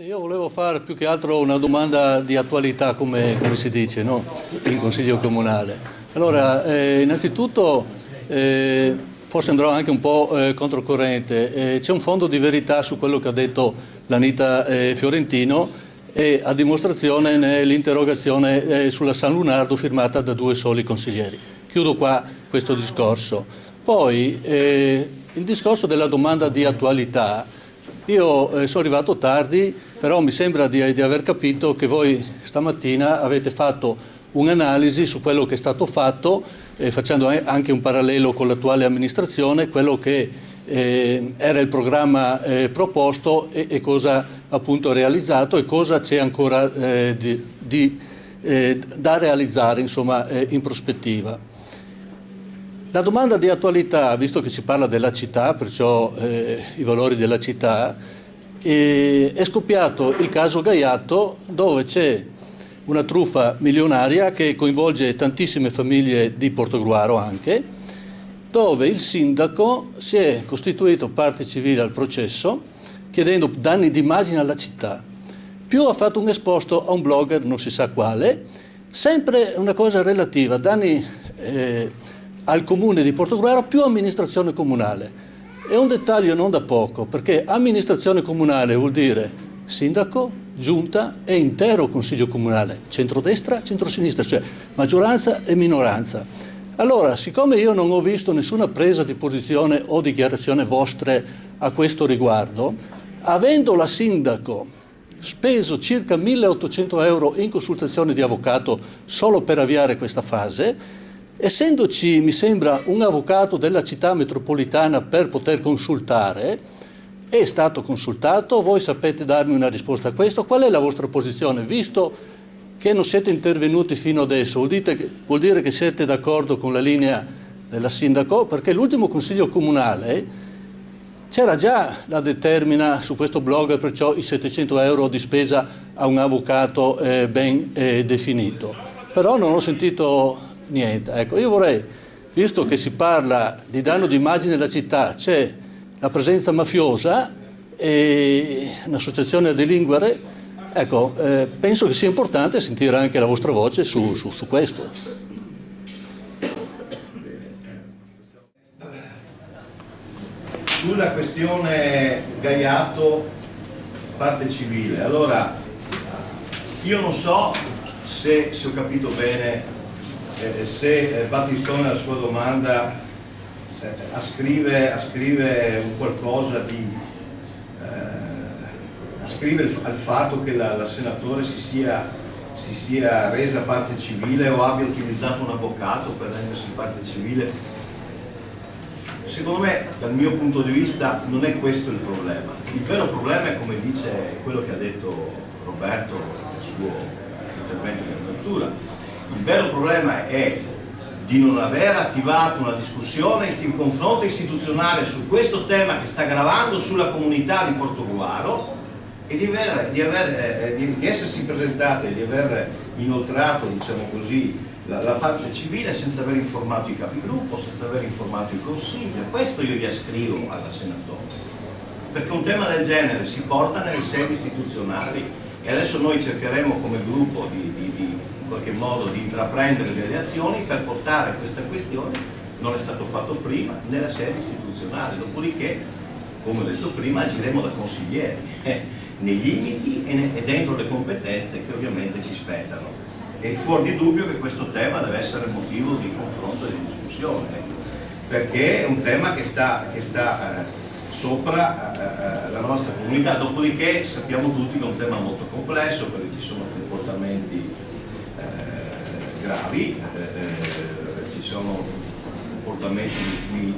Io volevo fare più che altro una domanda di attualità, come si dice, no? In Consiglio Comunale. Allora, innanzitutto, forse andrò anche un po' controcorrente. C'è un fondo di verità su quello che ha detto l'Anita Fiorentino e a dimostrazione nell'interrogazione sulla San Lunardo firmata da 2 soli consiglieri. Chiudo qua questo discorso. Poi, il discorso della domanda di attualità. Io sono arrivato tardi, però mi sembra di aver capito che voi stamattina avete fatto un'analisi su quello che è stato fatto, facendo anche un parallelo con l'attuale amministrazione, quello che era il programma proposto e cosa appunto realizzato e cosa c'è ancora da realizzare, insomma, in prospettiva. La domanda di attualità, visto che si parla della città, perciò i valori della città, è scoppiato il caso Gaiato, dove c'è una truffa milionaria che coinvolge tantissime famiglie di Portogruaro anche, dove il sindaco si è costituito parte civile al processo chiedendo danni d'immagine alla città. Più ha fatto un esposto a un blogger, non si sa quale, sempre una cosa relativa, danni al comune di Portogruaro più amministrazione comunale. È un dettaglio non da poco, perché amministrazione comunale vuol dire sindaco, giunta e intero consiglio comunale, centrodestra, centrosinistra, cioè maggioranza e minoranza. Allora, siccome io non ho visto nessuna presa di posizione o dichiarazione vostre a questo riguardo, avendo la sindaco speso circa 1.800 euro in consultazione di avvocato solo per avviare questa fase, essendoci, mi sembra, un avvocato della città metropolitana per poter consultare, è stato consultato, voi sapete darmi una risposta a questo, qual è la vostra posizione? Visto che non siete intervenuti fino adesso, vuol dire che siete d'accordo con la linea della sindaco, perché l'ultimo consiglio comunale c'era già la determina su questo blog, perciò i 700 euro di spesa a un avvocato ben definito. Però non ho sentito niente. Ecco, io vorrei, visto che si parla di danno d'immagine della città, c'è la presenza mafiosa e un'associazione a delinquere, ecco, penso che sia importante sentire anche la vostra voce su questo. Sulla questione Gaiato, parte civile, allora io non so se ho capito bene, se Battistone alla sua domanda ascrive un qualcosa di ascrive al fatto che la senatore si sia resa parte civile o abbia utilizzato un avvocato per rendersi parte civile. Secondo me, dal mio punto di vista, non è questo il problema. Il vero problema è, come dice quello che ha detto Roberto nel suo intervento di apertura. Il vero problema è di non aver attivato una discussione, un confronto istituzionale su questo tema che sta gravando sulla comunità di Portogruaro e di essersi presentate, di aver inoltrato, diciamo così, la parte civile senza aver informato i capigruppo, senza aver informato il Consiglio. Questo io gli ascrivo alla senatore, perché un tema del genere si porta nelle sedi istituzionali e adesso noi cercheremo come gruppo in qualche modo di intraprendere delle azioni per portare questa questione, non è stato fatto prima, nella sede istituzionale, dopodiché, come ho detto prima, agiremo da consiglieri, nei limiti e dentro le competenze che ovviamente ci spettano. È fuori di dubbio che questo tema deve essere motivo di confronto e di discussione, perché è un tema che sta sopra la nostra comunità, dopodiché sappiamo tutti che è un tema molto complesso perché ci sono comportamenti gravi, ci sono comportamenti, mi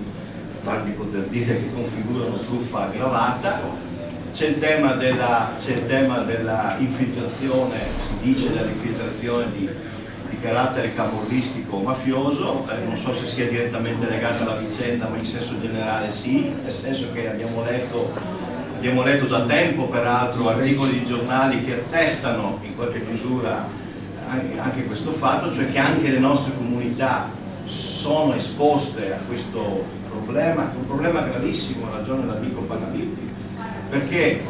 pare di poter dire, che configurano truffa aggravata. C'è il tema della infiltrazione, si dice dell'infiltrazione di carattere camorristico o mafioso, non so se sia direttamente legato alla vicenda, ma in senso generale sì, nel senso che abbiamo letto da tempo peraltro articoli di giornali che attestano in qualche misura anche questo fatto, cioè che anche le nostre comunità sono esposte a questo problema, un problema gravissimo, ha ragione l'amico Panalitti, perché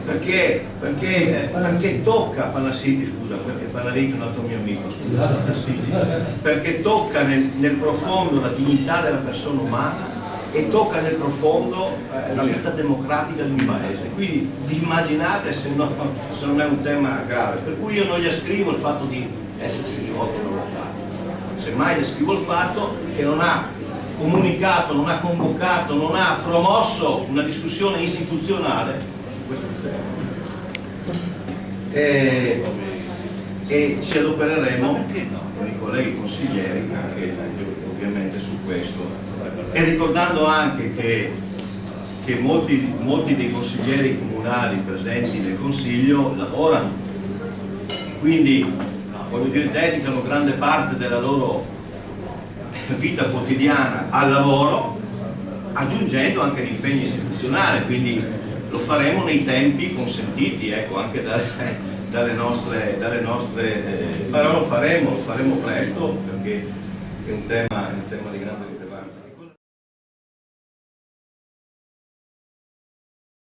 tocca Panassiti, scusa, perché Panariti è un altro mio amico, scusa, perché tocca nel profondo la dignità della persona umana e tocca nel profondo la vita democratica di un paese. Quindi vi immaginate se non è un tema grave, per cui io non gli ascrivo il fatto di essersi rivolto all'avvocato, semmai gli ascrivo il fatto che non ha comunicato, non ha convocato, non ha promosso una discussione istituzionale su questo tema. E ci adopereremo con i colleghi consiglieri anche ovviamente su questo, e ricordando anche che molti dei consiglieri comunali presenti nel Consiglio lavorano, quindi voglio dire, dedicano grande parte della loro vita quotidiana al lavoro, aggiungendo anche l'impegno istituzionale, quindi lo faremo nei tempi consentiti, ecco, anche dalle nostre però lo faremo presto, perché è un tema di grande